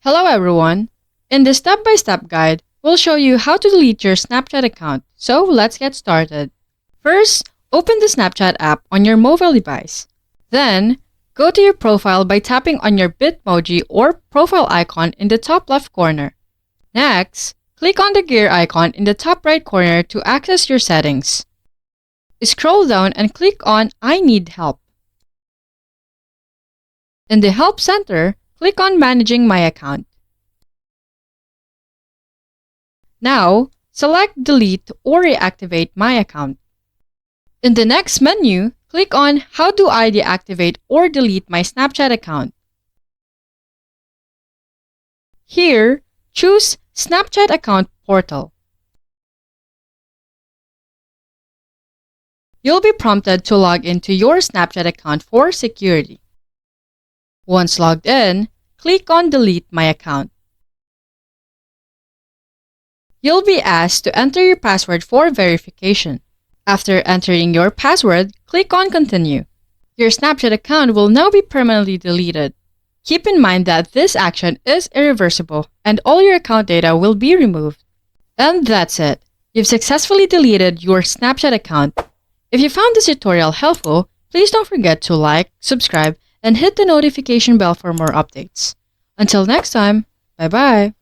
Hello everyone! In this step-by-step guide, we'll show you how to delete your Snapchat account, so let's get started. First, open the Snapchat app on your mobile device. Then, go to your profile by tapping on your Bitmoji or profile icon in the top left corner. Next, click on the gear icon in the top right corner to access your settings. Scroll down and click on I Need Help. In the Help Center, click on Managing My Account. Now, select Delete or Reactivate My Account. In the next menu, click on How do I deactivate or delete my Snapchat account? Here, choose Snapchat Account Portal. You'll be prompted to log into your Snapchat account for security. Once logged in, click on Delete My Account. You'll be asked to enter your password for verification. After entering your password, click on Continue. Your Snapchat account will now be permanently deleted. Keep in mind that this action is irreversible and all your account data will be removed. And that's it. You've successfully deleted your Snapchat account. If you found this tutorial helpful, please don't forget to like, subscribe, and hit the notification bell for more updates. Until next time, bye-bye!